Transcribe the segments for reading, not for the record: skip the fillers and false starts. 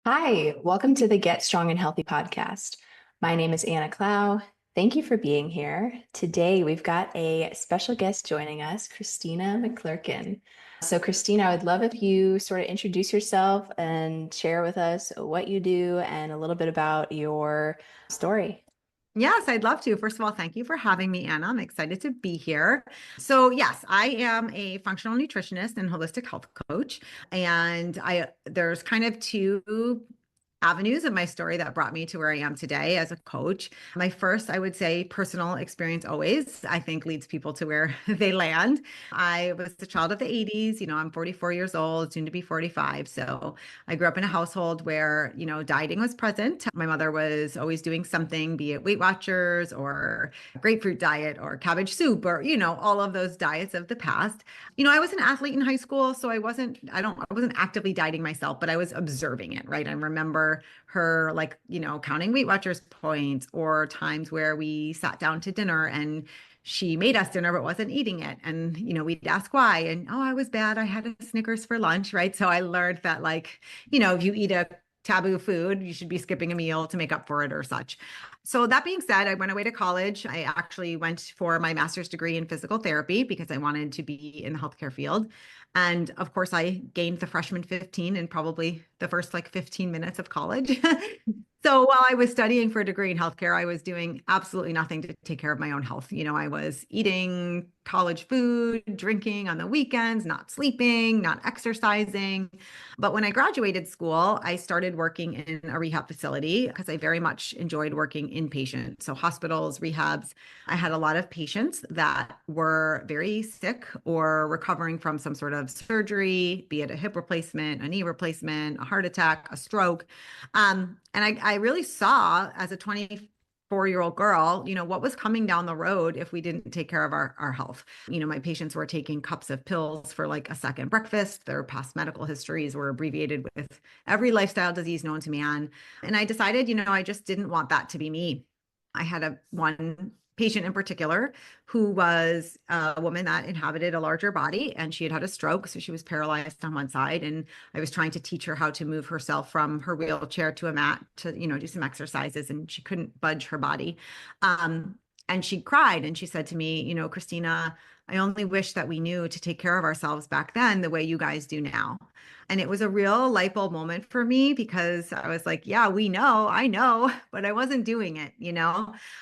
Hi, welcome to the Get Strong and Healthy podcast. My name is Anna Clow. Thank you for being here. Today, we've got a special guest joining us, Christina McClurken. So, Christina, I would love if you sort of introduce yourself and share with us what you do and a little bit about your story. Yes, I'd love to. First of all, thank you for having me, Anna. I'm excited to be here. So, yes, I am a functional nutritionist and holistic health coach. And there's kind of two avenues of my story that brought me to where I am today as a coach. My first, I would say, personal experience always, I think, leads people to where they land. I was a child of the 80s. I'm 44 years old, soon to be 45. So I grew up in a household where, dieting was present. My mother was always doing something, be it Weight Watchers or grapefruit diet or cabbage soup or, all of those diets of the past. I was an athlete in high school, so I wasn't actively dieting myself, but I was observing it, right? I remember her like, counting Weight Watchers points or times where we sat down to dinner and she made us dinner but wasn't eating it. And, we'd ask why. And, oh, I was bad. I had a Snickers for lunch, right? So I learned that like, if you eat a taboo food, you should be skipping a meal to make up for it or such. So that being said, I went away to college. I actually went for my master's degree in physical therapy because I wanted to be in the healthcare field. And of course, I gained the freshman 15 in probably the first like 15 minutes of college. So while I was studying for a degree in healthcare, I was doing absolutely nothing to take care of my own health. I was eating college food, drinking on the weekends, not sleeping, not exercising. But when I graduated school, I started working in a rehab facility because I very much enjoyed working inpatient. So hospitals, rehabs. I had a lot of patients that were very sick or recovering from some sort of surgery, be it a hip replacement, a knee replacement, a heart attack, a stroke. And I really saw as a 24-year-old girl, what was coming down the road if we didn't take care of our health. My patients were taking cups of pills for like a second breakfast. Their past medical histories were abbreviated with every lifestyle disease known to man. And I decided, I just didn't want that to be me. I had one patient in particular who was a woman that inhabited a larger body and she had had a stroke. So she was paralyzed on one side. And I was trying to teach her how to move herself from her wheelchair to a mat to, do some exercises, and she couldn't budge her body. And she cried and she said to me, Christina, I only wish that we knew to take care of ourselves back then the way you guys do now. And it was a real light bulb moment for me because I was like, yeah, I know, but I wasn't doing it.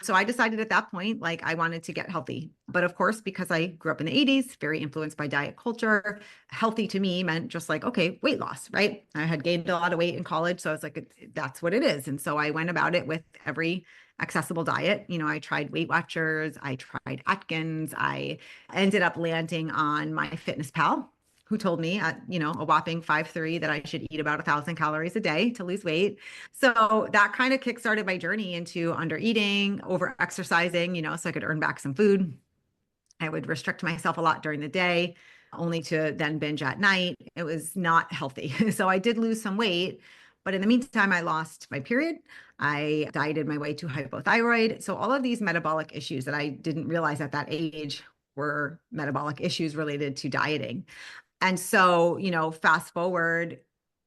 So I decided at that point, like I wanted to get healthy. But of course, because I grew up in the 80s, very influenced by diet culture, healthy to me meant just like, okay, weight loss, right? I had gained a lot of weight in college. So I was like, that's what it is. And so I went about it with every accessible diet. I tried Weight Watchers, I tried Atkins, I ended up landing on my Fitness Pal, who told me at, a whopping 5'3" that I should eat about 1,000 calories a day to lose weight. So that kind of kickstarted my journey into under eating, over exercising, so I could earn back some food. I would restrict myself a lot during the day, only to then binge at night. It was not healthy. So I did lose some weight, but in the meantime, I lost my period. I dieted my way to hypothyroid. So all of these metabolic issues that I didn't realize at that age were metabolic issues related to dieting. And so, fast forward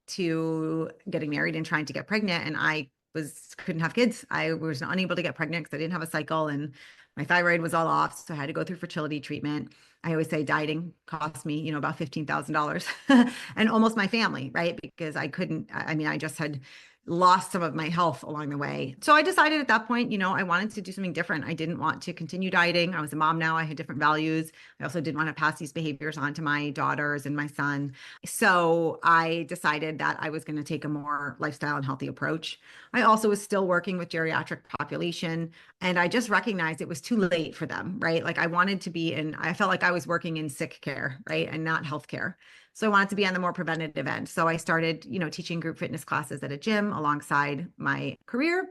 to getting married and trying to get pregnant, and I couldn't have kids. I was unable to get pregnant because I didn't have a cycle and my thyroid was all off. So I had to go through fertility treatment. I always say dieting cost me, about $15,000 and almost my family, right? Because I just had lost some of my health along the way. So I decided at that point, I wanted to do something different. I didn't want to continue dieting. I was a mom now. I had different values. I also didn't want to pass these behaviors on to my daughters and my son. So I decided that I was going to take a more lifestyle and healthy approach. I also was still working with geriatric population, and I just recognized it was too late for them, right? Like I felt like I was working in sick care, right? And not healthcare. So I wanted to be on the more preventative end. So I started, teaching group fitness classes at a gym alongside my career,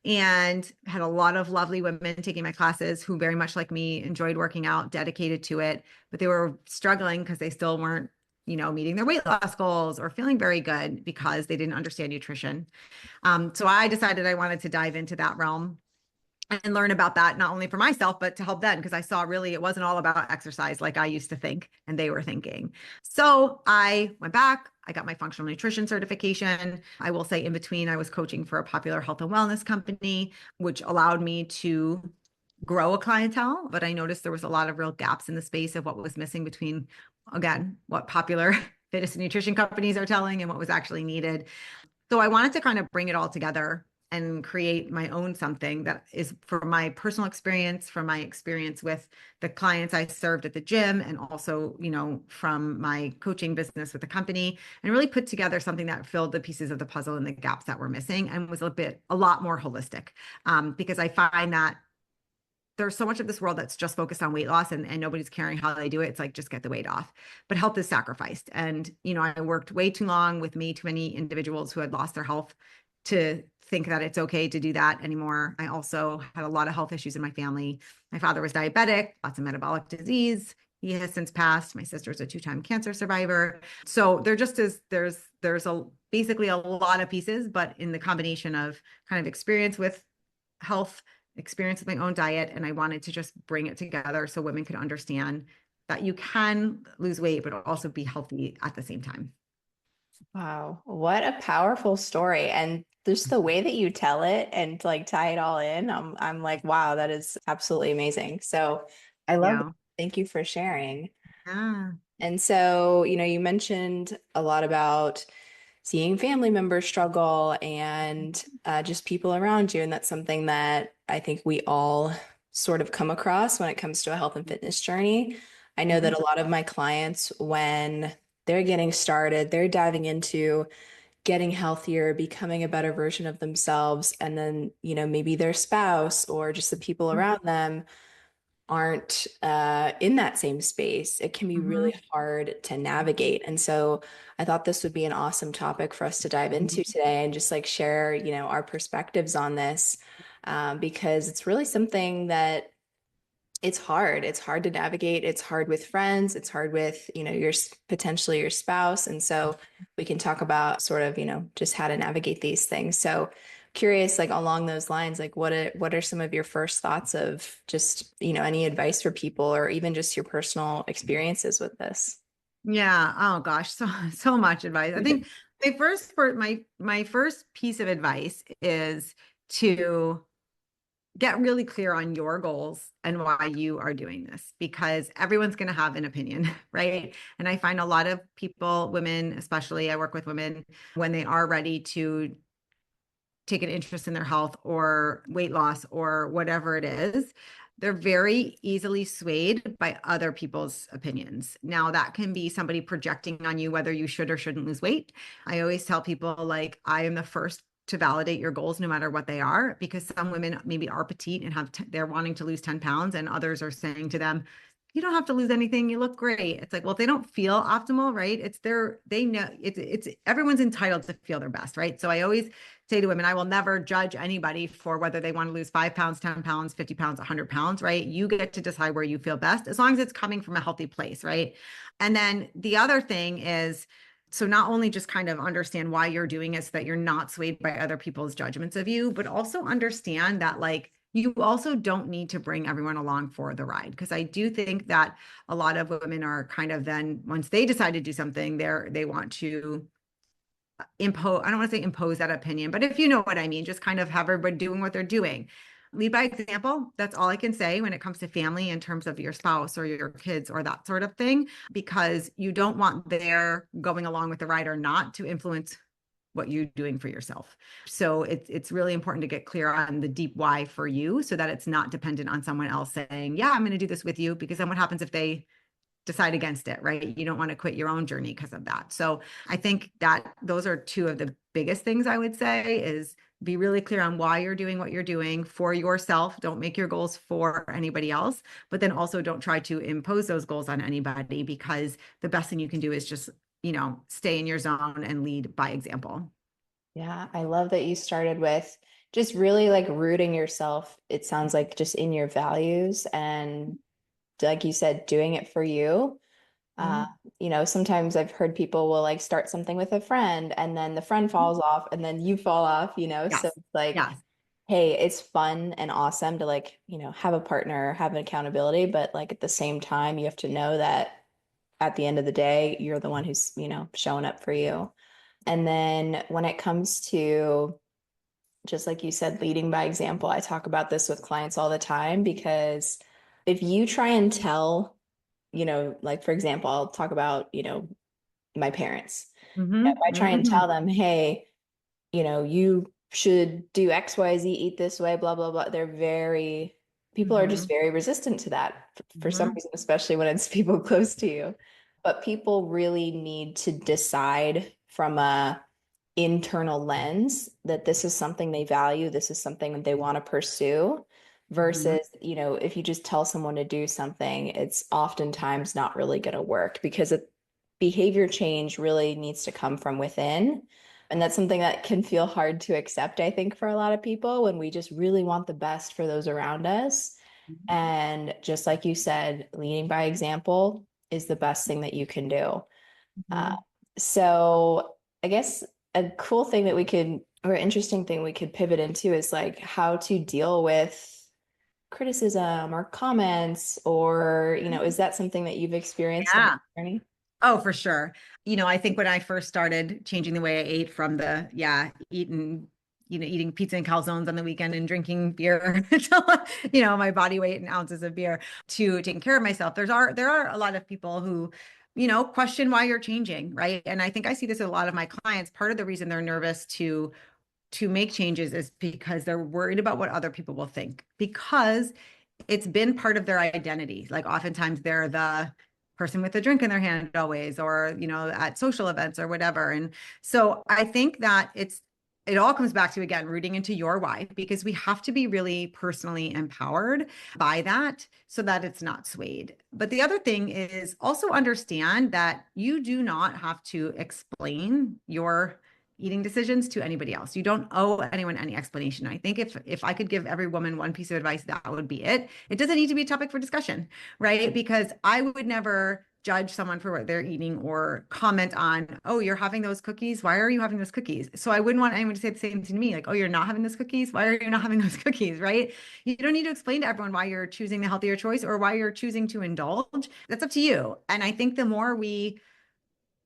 and had a lot of lovely women taking my classes who very much like me enjoyed working out, dedicated to it, but they were struggling because they still weren't, meeting their weight loss goals or feeling very good because they didn't understand nutrition. So I decided I wanted to dive into that realm. and learn about that, not only for myself, but to help them, because I saw really it wasn't all about exercise like I used to think and they were thinking. So I went back, I got my functional nutrition certification. I will say in between, I was coaching for a popular health and wellness company, which allowed me to grow a clientele. But I noticed there was a lot of real gaps in the space of what was missing between, again, what popular fitness and nutrition companies are telling and what was actually needed. So I wanted to kind of bring it all together and create my own something that is for my personal experience, from my experience with the clients I served at the gym, and also, from my coaching business with the company, and really put together something that filled the pieces of the puzzle and the gaps that were missing and was a lot more holistic. Because I find that there's so much of this world that's just focused on weight loss, and nobody's caring how they do it. It's like, just get the weight off. But health is sacrificed. And, I worked way too long with too many individuals who had lost their health to think that it's okay to do that anymore. I also had a lot of health issues in my family. My father was diabetic, lots of metabolic disease. He has since passed. My sister's a 2-time cancer survivor. So there just is, there's basically a lot of pieces, but in the combination of kind of experience with health, experience with my own diet, and I wanted to just bring it together so women could understand that you can lose weight, but also be healthy at the same time. Wow, what a powerful story. And just the way that you tell it and like tie it all in, I'm like, wow, that is absolutely amazing. So I love it. Yeah. Thank you for sharing. Yeah. And so, you mentioned a lot about seeing family members struggle and just people around you. And that's something that I think we all sort of come across when it comes to a health and fitness journey. I know that Mhm. a lot of my clients, when they're getting started, they're diving into getting healthier, becoming a better version of themselves. And then, maybe their spouse or just the people around them aren't in that same space. It can be really Mhm. hard to navigate. And so I thought this would be an awesome topic for us to dive into Mhm. today and just like share, our perspectives on this, because it's really something that it's hard. It's hard to navigate. It's hard with friends. It's hard with, potentially your spouse. And so we can talk about sort of, just how to navigate these things. So curious, like along those lines, like what are some of your first thoughts of just, any advice for people or even just your personal experiences with this? Yeah. Oh gosh, so much advice. I think my first piece of advice is to get really clear on your goals and why you are doing this, because everyone's going to have an opinion, right? And I find a lot of people, women especially, I work with women, when they are ready to take an interest in their health or weight loss or whatever it is, they're very easily swayed by other people's opinions. Now, that can be somebody projecting on you whether you should or shouldn't lose weight. I always tell people, like, I am the first to validate your goals no matter what they are, because some women maybe are petite and they're wanting to lose 10 pounds, and others are saying to them, you don't have to lose anything, you look great. It's like, well, if they don't feel optimal, right? They know it's everyone's entitled to feel their best, right? So I always say to women, I will never judge anybody for whether they want to lose 5 pounds, 10 pounds, 50 pounds, 100 pounds, right? You get to decide where you feel best, as long as it's coming from a healthy place, right? And then the other thing is, so not only just kind of understand why you're doing it so that you're not swayed by other people's judgments of you, but also understand that, like, you also don't need to bring everyone along for the ride. Because I do think that a lot of women are kind of, then once they decide to do something, they want to impose, I don't want to say impose that opinion, but if you know what I mean, just kind of have everybody doing what they're doing. Lead by example. That's all I can say when it comes to family, in terms of your spouse or your kids or that sort of thing, because you don't want their going along with the ride or not to influence what you're doing for yourself. So it's really important to get clear on the deep why for you, so that it's not dependent on someone else saying, yeah, I'm going to do this with you, because then what happens if they decide against it, right? You don't want to quit your own journey because of that. So I think that those are two of the biggest things I would say, is be really clear on why you're doing what you're doing for yourself. Don't make your goals for anybody else, but then also don't try to impose those goals on anybody, because the best thing you can do is just, stay in your zone and lead by example. Yeah, I love that you started with just really like rooting yourself. It sounds like just in your values and like you said, doing it for you. Uh, Mhm. Sometimes I've heard people will like start something with a friend and then the friend falls off and then you fall off, so Yes. it's like Yes. hey, it's fun and awesome to like, have a partner, have an accountability, but like at the same time, you have to know that at the end of the day, you're the one who's, showing up for you. And then when it comes to, just like you said, leading by example, I talk about this with clients all the time because if you try and tell, like for example, I'll talk about, my parents. If Mm-hmm. I try and Mm-hmm. tell them, hey, you should do XYZ, eat this way, blah, blah, blah. People are just Mm-hmm. very resistant to that for some Mm-hmm. reason, especially when it's people close to you. But people really need to decide from a internal lens that this is something they value, this is something that they want to pursue, Mm-hmm. versus, if you just tell someone to do something, it's oftentimes not really going to work because behavior change really needs to come from within. And that's something that can feel hard to accept, I think, for a lot of people when we just really want the best for those around us. And just like you said, leading by example is the best thing that you can do. Uh, Mm-hmm. so I guess a cool thing that we could, or interesting thing we could pivot into is like how to deal with criticism or comments, or, is that something that you've experienced on Yeah. your journey? Oh, for sure. I think when I first started changing the way I ate from eating pizza and calzones on the weekend and drinking beer, my body weight in ounces of beer to taking care of myself, there are a lot of people who, question why you're changing, right? And I think I see this with a lot of my clients. Part of the reason they're nervous to make changes is because they're worried about what other people will think, because it's been part of their identity. Like oftentimes they're the person with a drink in their hand always, or, at social events or whatever. And so I think that it all comes back to, again, rooting into your why, because we have to be really personally empowered by that so that it's not swayed. But the other thing is also understand that you do not have to explain your eating decisions to anybody else. You don't owe anyone any explanation. I think if I could give every woman one piece of advice, that would be it. It doesn't need to be a topic for discussion, right? Because I would never judge someone for what they're eating or comment on, oh, you're having those cookies. Why are you having those cookies? So I wouldn't want anyone to say the same thing to me, like, oh, you're not having those cookies. Why are you not having those cookies? Right? You don't need to explain to everyone why you're choosing the healthier choice or why you're choosing to indulge. That's up to you. And I think the more we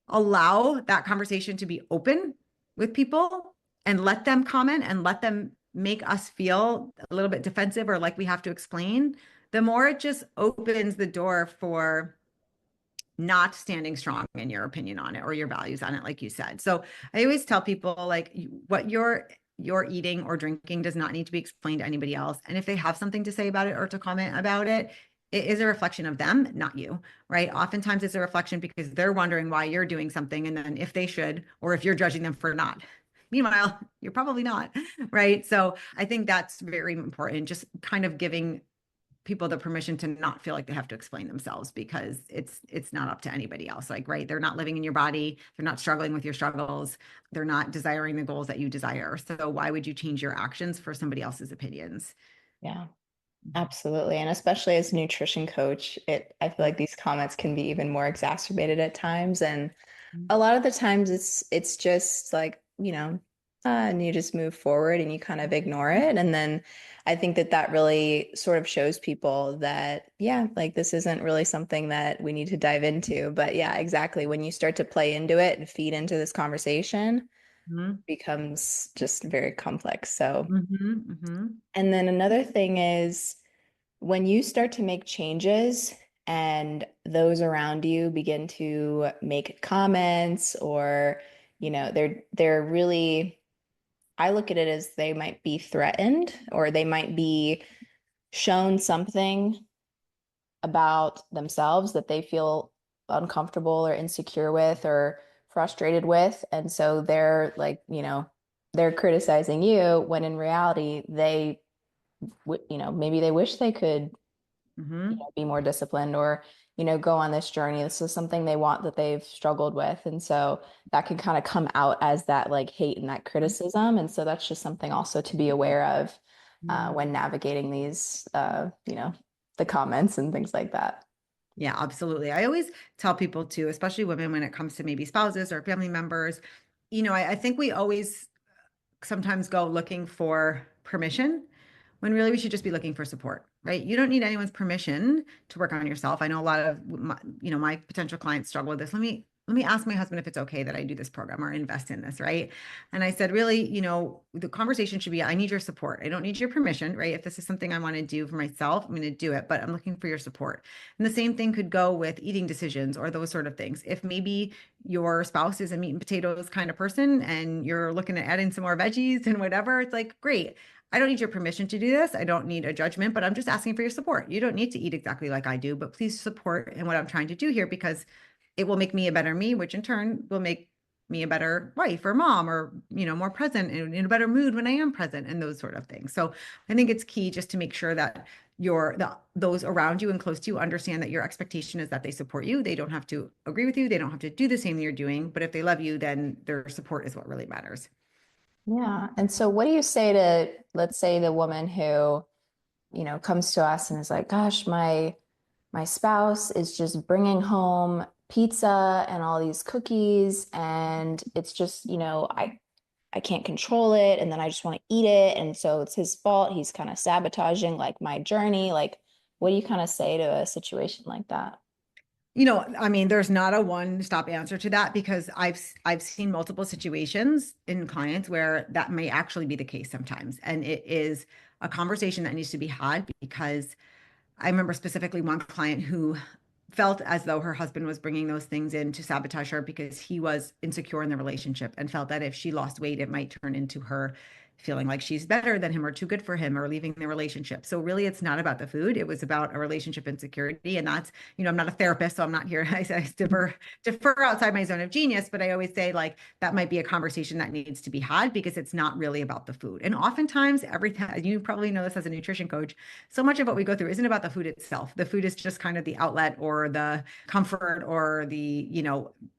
allow that conversation to be open with people and let them comment and let them make us feel a little bit defensive or like we have to explain, the more it just opens the door for not standing strong in your opinion on it or your values on it, like you said. So I always tell people, like, what you're eating or drinking does not need to be explained to anybody else. And if they have something to say about it or to comment about it, it is a reflection of them, not you, right? Oftentimes it's a reflection because they're wondering why you're doing something and then if they should, or if you're judging them for not. Meanwhile, you're probably not, right? So I think that's very important, just kind of giving people the permission to not feel like they have to explain themselves, because it's not up to anybody else. Like, right, they're not living in your body, they're not struggling with your struggles, they're not desiring the goals that you desire. So why would you change your actions for somebody else's opinions? Yeah, absolutely. And especially as a nutrition coach, I feel like these comments can be even more exacerbated at times. And a lot of the times it's just like, and you just move forward and you kind of ignore it. And then I think that that really sort of shows people that, yeah, like this isn't really something that we need to dive into. But yeah, exactly. When you start to play into it and feed into this conversation, it Mm-hmm. becomes just very complex. So, Mm-hmm. Mm-hmm. and then another thing is when you start to make changes and those around you begin to make comments, or they're really, I look at it as they might be threatened, or they might be shown something about themselves that they feel uncomfortable or insecure with or frustrated with, and so they're like, they're criticizing you when in reality maybe they wish they could Mm-hmm. be more disciplined, or go on this journey. This is something they want that they've struggled with, and so that can kind of come out as that like hate and that criticism, and so that's just something also to be aware of when navigating these the comments and things like that. Yeah, absolutely. I always tell people too, especially women, when it comes to maybe spouses or family members, I think we always sometimes go looking for permission when really we should just be looking for support, right? You don't need anyone's permission to work on yourself. I know a lot of my potential clients struggle with this. Let me ask my husband if it's okay that I do this program or invest in this, right? And I said, really, the conversation should be, I need your support. I don't need your permission, right? If this is something I want to do for myself, I'm going to do it, but I'm looking for your support. And the same thing could go with eating decisions or those sort of things. If maybe your spouse is a meat and potatoes kind of person and you're looking at adding some more veggies and whatever, it's like, great. I don't need your permission to do this. I don't need a judgment, but I'm just asking for your support. You don't need to eat exactly like I do, but please support in what I'm trying to do here because it will make me a better me, which in turn will make me a better wife or mom or, more present and in a better mood when I am present and those sort of things. So I think it's key just to make sure that those around you and close to you understand that your expectation is that they support you. They don't have to agree with you. They don't have to do the same you're doing, but if they love you, then their support is what really matters. Yeah. And so what do you say to, let's say, the woman who, comes to us and is like, gosh, my spouse is just bringing home pizza and all these cookies and it's just, I can't control it and then I just want to eat it and so it's his fault. He's kind of sabotaging like my journey. Like, what do you kind of say to a situation like that? I mean, there's not a one-stop answer to that because I've seen multiple situations in clients where that may actually be the case sometimes. And it is a conversation that needs to be had because I remember specifically one client who felt as though her husband was bringing those things in to sabotage her because he was insecure in the relationship and felt that if she lost weight, it might turn into her feeling like she's better than him or too good for him or leaving the relationship. So really it's not about the food. It was about a relationship insecurity. And that's, I'm not a therapist, so I'm not here. I defer outside my zone of genius, but I always say like that might be a conversation that needs to be had because it's not really about the food. And oftentimes everything, you probably know this as a nutrition coach, so much of what we go through isn't about the food itself. The food is just kind of the outlet or the comfort or the,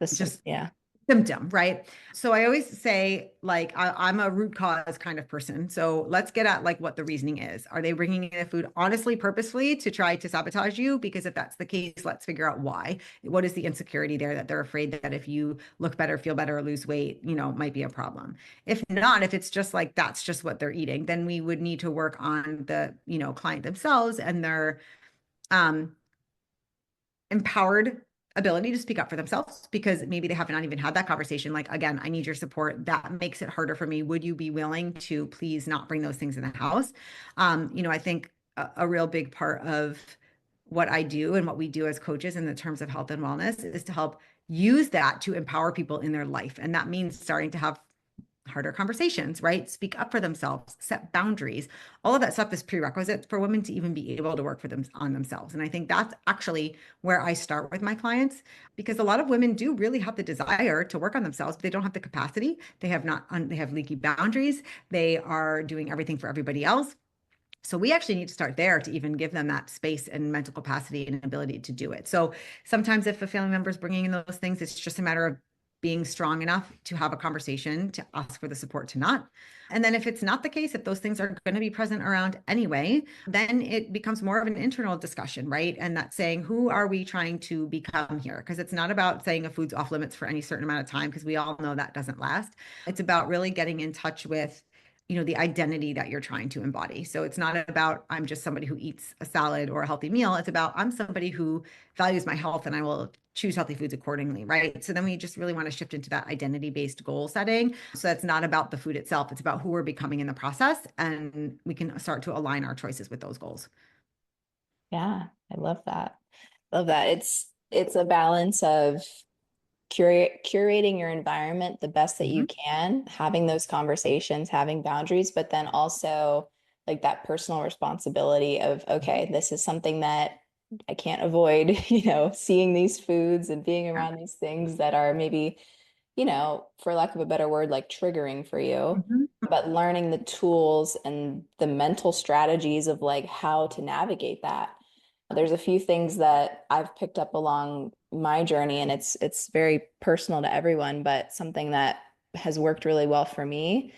just Yeah. symptom, right? So I always say, like, I'm a root cause kind of person. So let's get at like what the reasoning is. Are they bringing in the food honestly, purposefully to try to sabotage you? Because if that's the case, let's figure out why. What is the insecurity there that they're afraid that if you look better, feel better, or lose weight, might be a problem. If not, if it's just like that's just what they're eating, then we would need to work on the, client themselves and their um empowered ability to speak up for themselves because maybe they have not even had that conversation. Like, again, I need your support. That makes it harder for me. Would you be willing to please not bring those things in the house? I think a real big part of what I do and what we do as coaches in the terms of health and wellness is to help use that to empower people in their life. And that means starting to have harder conversations, right? Speak up for themselves, set boundaries. All of that stuff is prerequisite for women to even be able to work for them on themselves. And I think that's actually where I start with my clients because a lot of women do really have the desire to work on themselves, but they don't have the capacity. They have leaky boundaries. They are doing everything for everybody else. So we actually need to start there to even give them that space and mental capacity and ability to do it. So sometimes if a family member is bringing in those things, it's just a matter of being strong enough to have a conversation, to ask for the support to not. And then if it's not the case, if those things are going to be present around anyway, then it becomes more of an internal discussion, right? And that's saying, who are we trying to become here? Because it's not about saying a food's off limits for any certain amount of time, because we all know that doesn't last. It's about really getting in touch with the identity that you're trying to embody. So it's not about I'm just somebody who eats a salad or a healthy meal. It's about I'm somebody who values my health and I will choose healthy foods accordingly, right? So then we just really want to shift into that identity-based goal setting. So that's not about the food itself. It's about who we're becoming in the process, and we can start to align our choices with those goals. Yeah, I love that. Love that. It's a balance of curating your environment the best that Mhm. you can, having those conversations, having boundaries, but then also like that personal responsibility of, okay, this is something that I can't avoid, seeing these foods and being Yeah. around these things that are maybe, for lack of a better word, like triggering for you, Mhm. but learning the tools and the mental strategies of like how to navigate that. There's a few things that I've picked up along my journey, and it's very personal to everyone, but something that has worked really well for me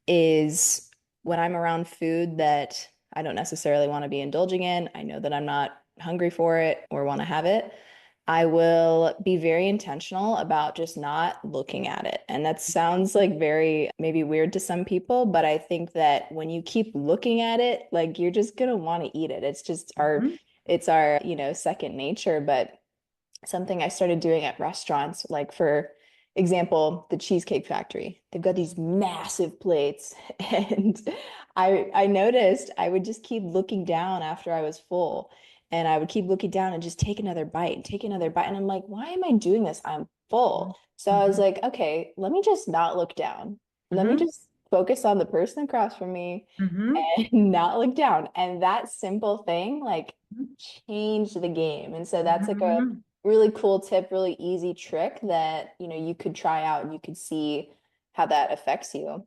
is when I'm around food that I don't necessarily want to be indulging in, I know that I'm not hungry for it or want to have it. I will be very intentional about just not looking at it. And that sounds like very maybe weird to some people, but I think that when you keep looking at it, like you're just gonna want to eat it. It's just Mhm. it's our, second nature. But something I started doing at restaurants, like for example, the Cheesecake Factory. They've got these massive plates, and I noticed I would just keep looking down after I was full, and I would keep looking down and just take another bite and take another bite, and I'm like, why am I doing this? I'm full. So I was Mhm. like, okay, let me just not look down. Let me Mhm. just focus on the person across from me Mhm. and not look down. And that simple thing, like, changed the game. And so that's like a Mhm. really cool tip, really easy trick that, you could try out and you could see how that affects you.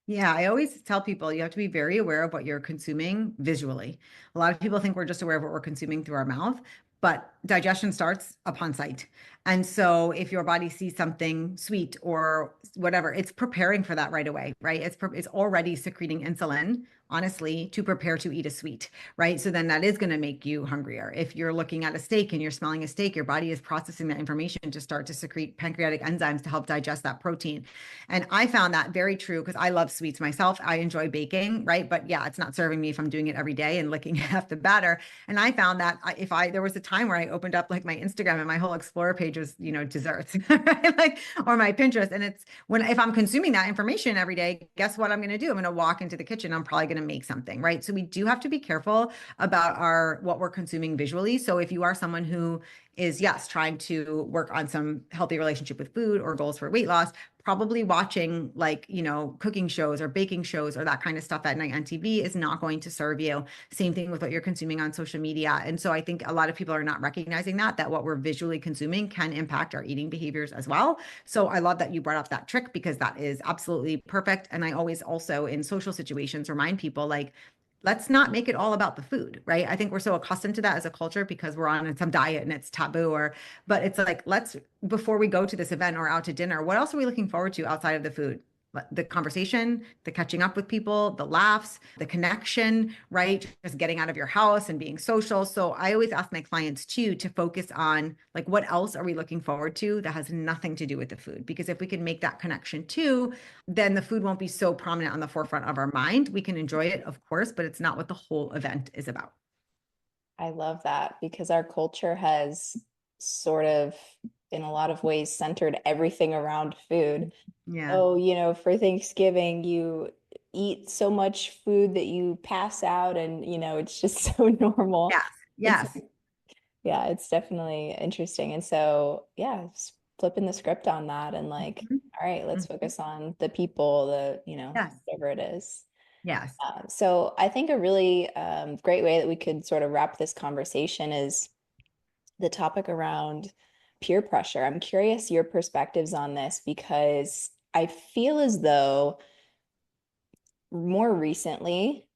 Yeah, I always tell people you have to be very aware of what you're consuming visually. A lot of people think we're just aware of what we're consuming through our mouth, but digestion starts upon sight. And so if your body sees something sweet or whatever, it's preparing for that right away, right? It's already secreting insulin, honestly, to prepare to eat a sweet, right? So then that is going to make you hungrier. If you're looking at a steak and you're smelling a steak, your body is processing that information to start to secrete pancreatic enzymes to help digest that protein. And I found that very true because I love sweets myself. I enjoy baking, right? But yeah, it's not serving me if I'm doing it every day and licking half the batter. And I found that there was a time where I opened up like my Instagram and my whole Explorer page was, desserts, right? Like, or my Pinterest. And if I'm consuming that information every day, guess what I'm going to do? I'm going to walk into the kitchen. I'm probably going to make something, right? So we do have to be careful about what we're consuming visually. So if you are someone who is, yes, trying to work on some healthy relationship with food or goals for weight loss, probably watching like, cooking shows or baking shows or that kind of stuff at night on TV is not going to serve you. Same thing with what you're consuming on social media. And so I think a lot of people are not recognizing that what we're visually consuming can impact our eating behaviors as well. So I love that you brought up that trick because that is absolutely perfect. And I always also in social situations remind people like, let's not make it all about the food, right? I think we're so accustomed to that as a culture because we're on some diet and it's taboo but it's like, before we go to this event or out to dinner, what else are we looking forward to outside of the food? The conversation, the catching up with people, the laughs, the connection, right? Just getting out of your house and being social. So I always ask my clients too to focus on like, what else are we looking forward to that has nothing to do with the food? Because if we can make that connection too, then the food won't be so prominent on the forefront of our mind. We can enjoy it, of course, but it's not what the whole event is about. I love that because our culture has sort of, in a lot of ways, centered everything around food. Yeah. Oh, for Thanksgiving, you eat so much food that you pass out, and it's just so normal. Yes. It's Yes. Yeah, it's definitely interesting. And so, yeah, just flipping the script on that and like, Mhm. all right, let's Mhm. focus on the people, Yes. whatever it is. Yes. So I think a really great way that we could sort of wrap this conversation is the topic around peer pressure. I'm curious your perspectives on this because I feel as though more recently,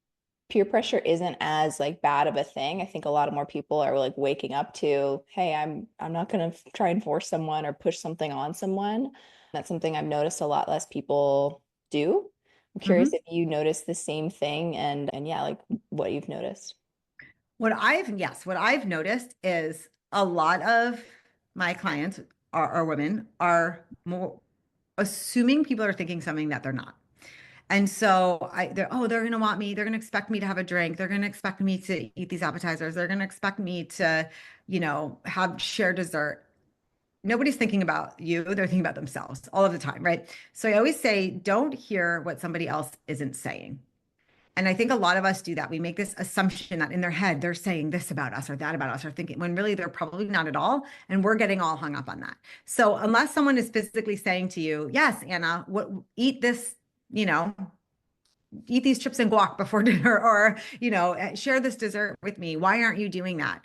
peer pressure isn't as like bad of a thing. I think a lot of more people are like waking up to, hey, I'm not going to try and force someone or push something on someone. That's something I've noticed a lot less people do. I'm curious Mhm. if you notice the same thing and yeah, like what you've noticed. What I've noticed is a lot of my clients are women are more assuming people are thinking something that they're not. And so they're going to want me, they're going to expect me to have a drink. They're going to expect me to eat these appetizers. They're going to expect me to, have share dessert. Nobody's thinking about you. They're thinking about themselves all of the time, right? So I always say, don't hear what somebody else isn't saying. And I think a lot of us do that. We make this assumption that in their head, they're saying this about us or that about us or thinking when really they're probably not at all. And we're getting all hung up on that. So unless someone is physically saying to you, yes, Anna, eat this, you know, eat these chips and guac before dinner or, share this dessert with me. Why aren't you doing that?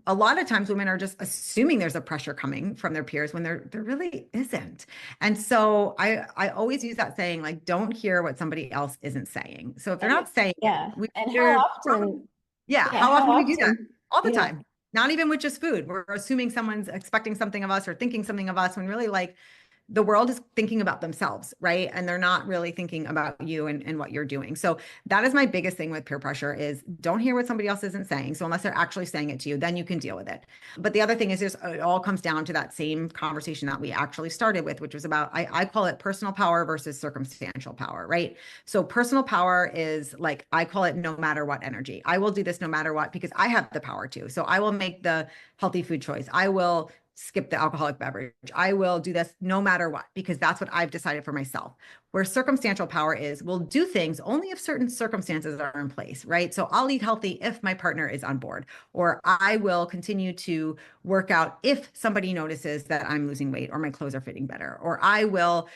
A lot of times women are just assuming there's a pressure coming from their peers when there really isn't. And so I always use that saying like don't hear what somebody else isn't saying. So if they're And not saying it, yeah, and how they're probably, often, yeah, yeah, how how often do we do that? often, All the yeah. time. Not even with just food. We're assuming someone's expecting something of us or thinking something of us when really like the world is thinking about themselves, right? And they're not really thinking about you and what you're doing. So that is my biggest thing with peer pressure is don't hear what somebody else isn't saying. So unless they're actually saying it to you, then you can deal with it. But the other thing is just it all comes down to that same conversation that we actually started with, which was about, I call it personal power versus circumstantial power, right? So personal power is like, I call it no matter what energy. I will do this no matter what because I have the power to. So I will make the healthy food choice. I will skip the alcoholic beverage. I will do this no matter what, because that's what I've decided for myself. Where circumstantial power is, we'll do things only if certain circumstances are in place, right? So I'll eat healthy if my partner is on board, or I will continue to work out if somebody notices that I'm losing weight or my clothes are fitting better, or I will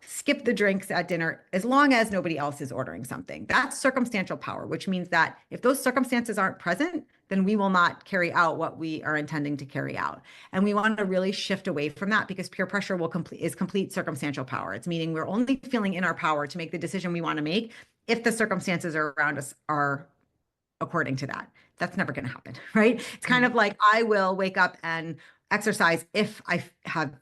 skip the drinks at dinner as long as nobody else is ordering something. That's circumstantial power, which means that if those circumstances aren't present, then we will not carry out what we are intending to carry out. And we want to really shift away from that because peer pressure is complete circumstantial power. It's meaning we're only feeling in our power to make the decision we want to make if the circumstances around us are according to that. That's never going to happen, right? It's kind of like I will wake up and exercise if I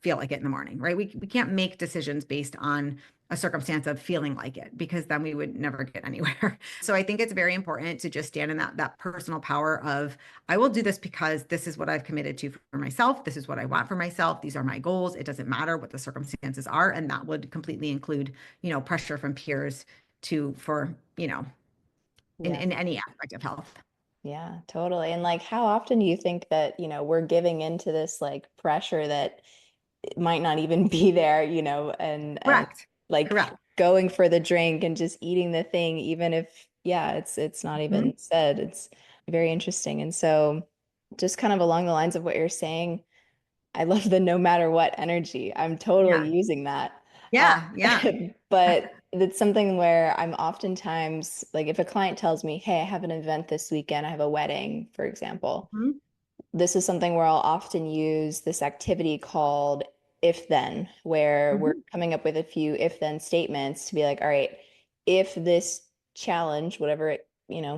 feel like it in the morning, right? We can't make decisions based on a circumstance of feeling like it because then we would never get anywhere. So I think it's very important to just stand in that personal power of I will do this because this is what I've committed to for myself. This is what I want for myself. These are my goals. It doesn't matter what the circumstances are. And that would completely include, pressure from peers for, Yeah. in any aspect of health. Yeah, totally. And like, how often do you think that, we're giving into this like pressure that it might not even be there, and Correct. like Correct. going for the drink and just eating the thing, even if, yeah, it's not Mhm. even said. It's very interesting. And so just kind of along the lines of what you're saying, I love the no matter what energy. I'm totally Yeah. using that. Uh, Yeah. Yeah. but it's something where I'm oftentimes like if a client tells me, hey, I have an event this weekend, I have a wedding, for example, Mhm. this is something where I'll often use this activity called if then, where we're Mhm. coming up with a few if then statements to be like, all right, if this challenge, whatever it,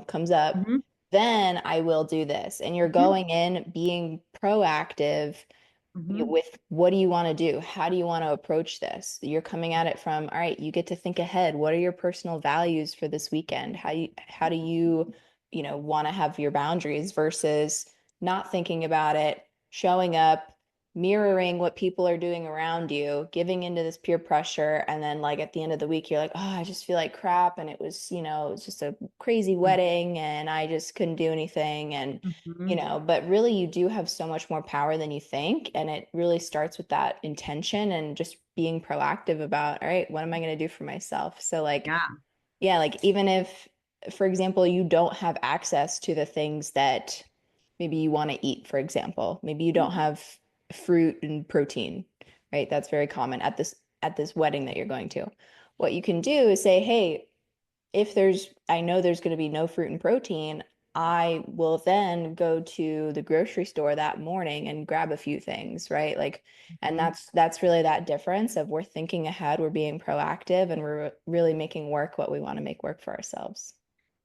comes up, Mhm. then I will do this. And you're Mhm. going in being proactive Mhm. with what do you want to do? How do you want to approach this? You're coming at it from, all right, you get to think ahead. What are your personal values for this weekend? How do you want to have your boundaries versus not thinking about it, showing up, mirroring what people are doing around you, giving into this peer pressure, and then like at the end of the week, you're like, oh, I just feel like crap, and it was just a crazy wedding, and I just couldn't do anything, and Mhm. but really you do have so much more power than you think. And it really starts with that intention and just being proactive about, all right, what am I going to do for myself? So like, Yeah. yeah, like even if, for example, you don't have access to the things that maybe you want to eat, for example, maybe you don't have fruit and protein, right? That's very common at this wedding that you're going to. What you can do is say, hey, if I know there's going to be no fruit and protein, I will then go to the grocery store that morning and grab a few things, right? Like, and Mhm. that's really that difference of we're thinking ahead, we're being proactive, and we're really making work what we want to make work for ourselves.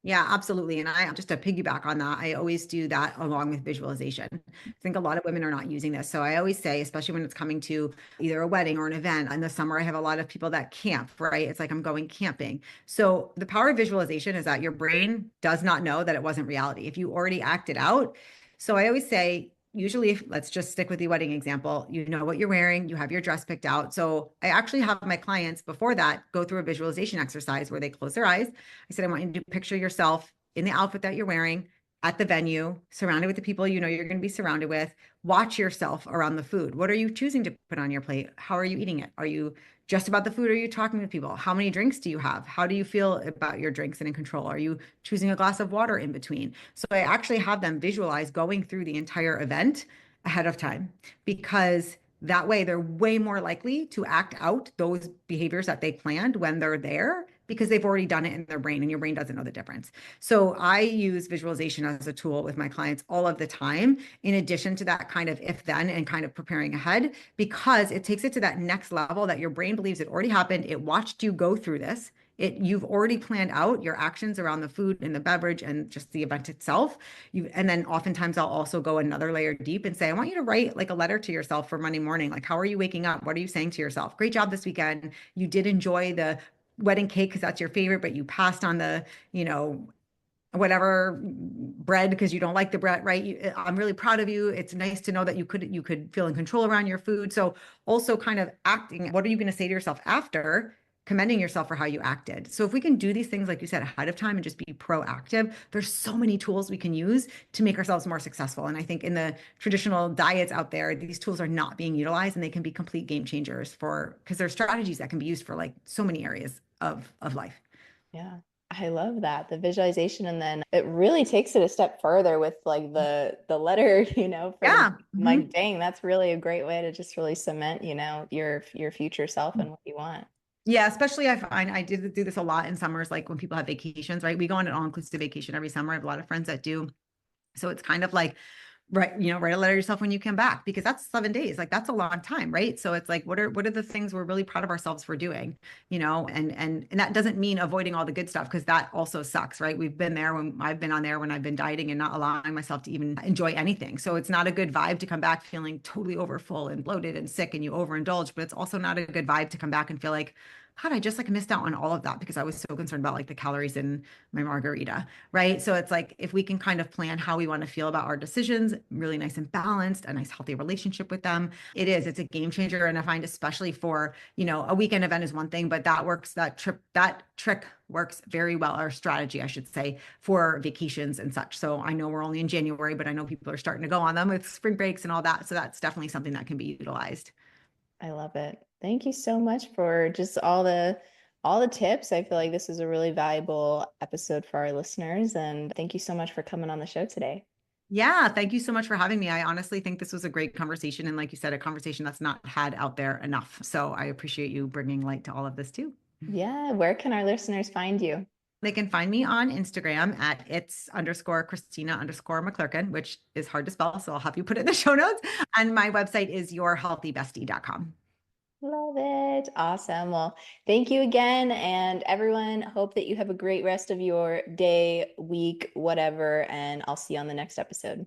Yeah, absolutely. And I just to piggyback on that, I always do that along with visualization. I think a lot of women are not using this. So I always say, especially when it's coming to either a wedding or an event. In the summer, I have a lot of people that camp, right? It's like I'm going camping. So the power of visualization is that your brain does not know that it wasn't reality. If you already acted out. So I always say, usually if let's just stick with the wedding example, you know what you're wearing, you have your dress picked out. So I actually have my clients before that go through a visualization exercise where they close their eyes. I said, I want you to picture yourself in the outfit that you're wearing at the venue, surrounded with the people you know you're going to be surrounded with. Watch yourself around the food. What are you choosing to put on your plate? How are you eating it? Are you just about the food? Are you talking to people? How many drinks do you have? How do you feel about your drinks and in control? Are you choosing a glass of water in between? So I actually have them visualize going through the entire event ahead of time because that way they're way more likely to act out those behaviors that they planned when they're there because they've already done it in their brain and your brain doesn't know the difference. So I use visualization as a tool with my clients all of the time, in addition to that kind of if then and kind of preparing ahead, because it takes it to that next level that your brain believes it already happened. It watched you go through this. you've already planned out your actions around the food and the beverage and just the event itself. And then oftentimes I'll also go another layer deep and say, I want you to write like a letter to yourself for Monday morning. Like, how are you waking up? What are you saying to yourself? Great job this weekend. You did enjoy the wedding cake because that's your favorite, but you passed on the, you know, whatever bread because you don't like the bread, right? I'm really proud of you. It's nice to know that you could feel in control around your food. So also kind of acting, what are you going to say to yourself after commending yourself for how you acted? So if we can do these things, like you said, ahead of time and just be proactive, there's so many tools we can use to make ourselves more successful. And I think in the traditional diets out there, these tools are not being utilized and they can be complete game changers for, because there's strategies that can be used for like so many areas of life. Yeah, I love that. The visualization, and then it really takes it a step further with like the letter, for the Yeah. like, dang, that's really a great way to just really cement, your future self and what you want. Yeah, especially I find I did do this a lot in summers, like when people have vacations, right? We go on an all-inclusive vacation every summer. I have a lot of friends that do. So it's kind of like, write a letter to yourself when you come back because that's 7 days. Like that's a long time, right? So it's like, what are the things we're really proud of ourselves for doing, and that doesn't mean avoiding all the good stuff because that also sucks, right? We've been there when I've been on there when I've been dieting and not allowing myself to even enjoy anything. So it's not a good vibe to come back feeling totally overfull and bloated and sick and you overindulge, but it's also not a good vibe to come back and feel like, God, I just like missed out on all of that because I was so concerned about like the calories in my margarita, right? So it's like if we can kind of plan how we want to feel about our decisions, really nice and balanced, a nice healthy relationship with them. It's a game changer. And I find especially for, a weekend event is one thing, but that trick works very well, or strategy, I should say, for vacations and such. So I know we're only in January, but I know people are starting to go on them with spring breaks and all that. So that's definitely something that can be utilized. I love it. Thank you so much for just all the tips. I feel like this is a really valuable episode for our listeners, and thank you so much for coming on the show today. Yeah, thank you so much for having me. I honestly think this was a great conversation. And like you said, a conversation that's not had out there enough. So I appreciate you bringing light to all of this too. Yeah, where can our listeners find you? They can find me on Instagram at it's_Christina_McClurken, which is hard to spell. So I'll have you put it in the show notes. And my website is yourhealthybestie.com. Love it. Awesome. Well, thank you again. And everyone, hope that you have a great rest of your day, week, whatever. And I'll see you on the next episode.